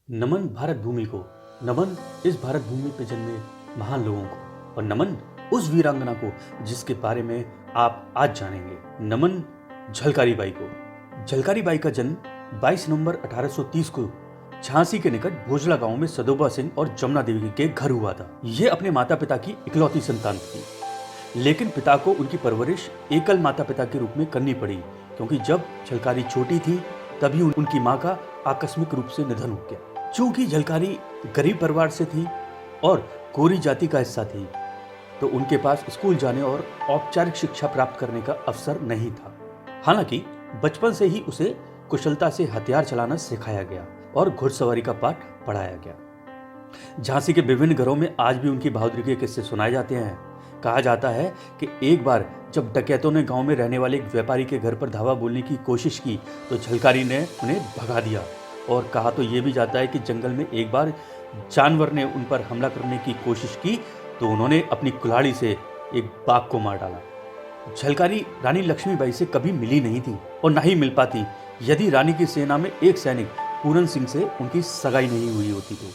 नमन भारत भूमि को, नमन इस भारत भूमि पे जन्मे महान लोगों को और नमन उस वीरांगना को जिसके बारे में आप आज जानेंगे। नमन झलकारी बाई को। झलकारी बाई का जन्म 22 नवंबर 1830 को झांसी के निकट भोजला गांव में सदोबा सिंह और जमुना देवी के घर हुआ था। ये अपने माता पिता की इकलौती संतान थी, लेकिन पिता को उनकी परवरिश एकल माता पिता के रूप में करनी पड़ी, क्योंकि जब झलकारी छोटी थी तभी उनकी मां का आकस्मिक रूप से निधन हो गया। चूंकि झलकारी गरीब परिवार से थी और कोरी जाति का हिस्सा थी, तो उनके पास स्कूल जाने और औपचारिक शिक्षा प्राप्त करने का अवसर नहीं था। हालांकि बचपन से ही उसे कुशलता से हथियार चलाना सिखाया गया और घुड़सवारी का पाठ पढ़ाया गया। झांसी के विभिन्न घरों में आज भी उनकी बहादुरी के किस्से सुनाए जाते हैं। कहा जाता है कि एक बार जब डकैतों ने गांव में रहने वाले एक व्यापारी के घर पर धावा बोलने की कोशिश की तो झलकारी ने उन्हें भगा दिया। और कहा तो ये भी जाता है कि जंगल में एक बार जानवर ने उन पर हमला करने की कोशिश की तो उन्होंने अपनी कुल्हाड़ी से एक बाघ को मार डाला। झलकारी रानी लक्ष्मीबाई से कभी मिली नहीं थी और न ही मिल पाती यदि रानी की सेना में एक सैनिक पूरन सिंह से उनकी सगाई नहीं हुई होती तो।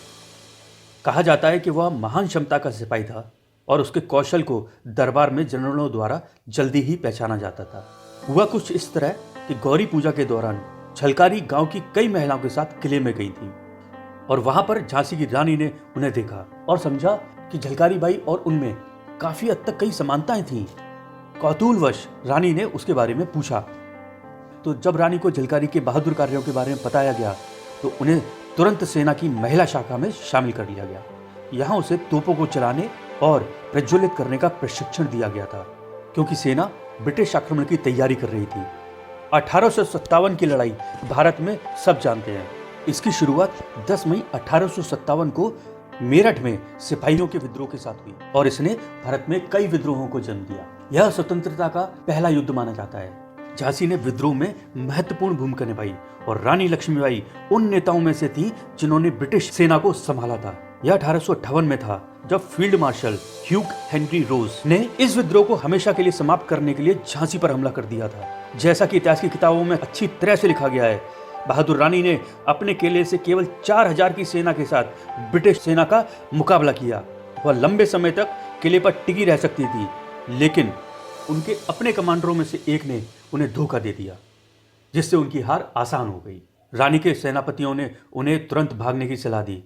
कहा जाता है कि वह महान क्षमता का सिपाही था और उसके कौशल को दरबार में जनरलों द्वारा जल्दी ही पहचाना जाता था। हुआ कुछ इस तरह कि गौरी पूजा के दौरान झलकारी गांव की कई महिलाओं के साथ किले में गई थी और वहां पर झांसी की रानी ने उन्हें देखा और समझा कि झलकारी बाई और उनमें काफी हद तक कई समानताएं थीं। कौतूहलवश रानी ने उसके बारे में पूछा, तो जब रानी को झलकारी के बहादुर कार्यों के बारे में बताया गया तो उन्हें तुरंत सेना की महिला शाखा में शामिल कर लिया गया। यहाँ उसे तोपों को चलाने और प्रज्वलित करने का प्रशिक्षण दिया गया था, क्योंकि सेना ब्रिटिश आक्रमण की तैयारी कर रही थी। 1857 की लड़ाई भारत में सब जानते हैं। इसकी शुरुआत 10 मई 1857 को मेरठ में सिपाहियों के विद्रोह के साथ हुई और इसने भारत में कई विद्रोहों को जन्म दिया। यह स्वतंत्रता का पहला युद्ध माना जाता है। झांसी ने विद्रोह में महत्वपूर्ण भूमिका निभाई और रानी लक्ष्मीबाई उन नेताओं में से थी जिन्होंने ब्रिटिश सेना को संभाला था। यह 1858 में था जब फील्ड मार्शल ह्यूग हेनरी रोज ने इस विद्रोह को हमेशा के लिए समाप्त करने के लिए झांसी पर हमला कर दिया था। जैसा कि इतिहास की किताबों में अच्छी तरह से लिखा गया है, बहादुर रानी ने अपने किले से केवल 4000 की सेना के साथ ब्रिटिश सेना का मुकाबला किया। वह लंबे समय तक किले पर टिकी रह सकती थी, लेकिन उनके अपने कमांडरों में से एक ने उन्हें धोखा दे दिया, जिससे उनकी हार आसान हो गई। रानी के सेनापतियों ने उन्हें तुरंत भागने की सलाह दी।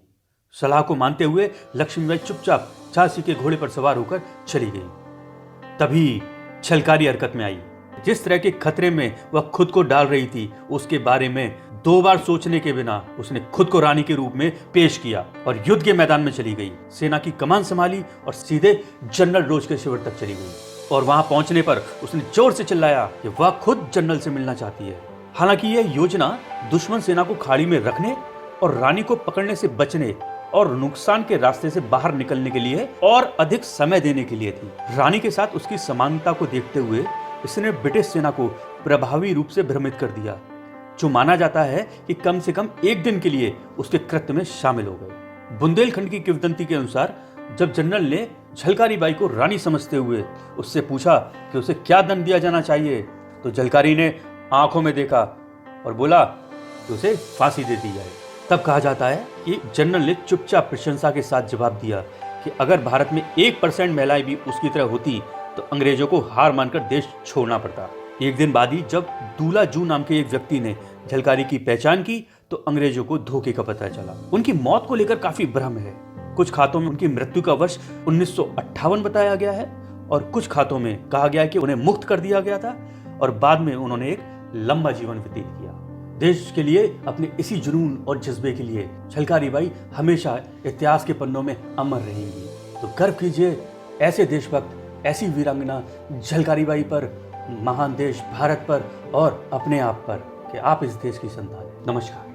सलाह को मानते हुए लक्ष्मीबाई चुपचाप झांसी के घोड़े पर सवार होकर चली गई। तभी झलकारी हरकत में आई। जिस तरह के खतरे में वह खुद को डाल रही थी, उसके बारे में 2 बार सोचने के बिना उसने खुद को रानी के रूप में पेश किया और युद्ध के मैदान में चली गई। सेना की कमान संभाली और सीधे जनरल रोज के शिविर तक चली गई और वहां पहुंचने पर उसने जोर से चिल्लाया कि वह खुद जनरल से मिलना चाहती है। हालांकि यह योजना दुश्मन सेना को खाड़ी में रखने और रानी को पकड़ने से बचने और नुकसान के रास्ते से बाहर निकलने के लिए और अधिक समय देने के लिए थी। रानी के साथ उसकी समानता को देखते हुए इसने ब्रिटिश सेना को प्रभावी रूप से भ्रमित कर दिया, जो माना जाता है कि कम से कम एक दिन के लिए उसके कृत्य में शामिल हो गए। बुंदेलखंड की किंवदंती के अनुसार जब जनरल ने झलकारी बाई को रानी समझते हुए उससे पूछा कि उसे क्या दंड दिया जाना चाहिए, तो झलकारी ने आंखों में देखा और बोला कि उसे फांसी दे दी जाए। तब कहा जाता है कि जनरल ने चुपचाप प्रशंसा के साथ जवाब दिया कि अगर भारत में 1% महिलाएं भी उसकी तरह होती तो अंग्रेजों को हार मानकर देश छोड़ना पड़ता। एक दिन बाद ही जब दूला जू नाम के एक व्यक्ति ने झलकारी की पहचान की तो अंग्रेजों को धोखे का पता चला। उनकी मौत को लेकर काफी भ्रम है। कुछ खातों में उनकी मृत्यु का वर्ष 1958 बताया गया है और कुछ खातों में कहा गया है कि उन्हें मुक्त कर दिया गया था और बाद में उन्होंने एक लंबा जीवन व्यतीत किया। देश के लिए अपने इसी जुनून और जज्बे के लिए झलकारी बाई हमेशा इतिहास के पन्नों में अमर रहेंगी। तो गर्व कीजिए ऐसे देशभक्त, ऐसी वीरांगना झलकारी बाई पर, महान देश भारत पर और अपने आप पर कि आप इस देश की संतान हैं। नमस्कार।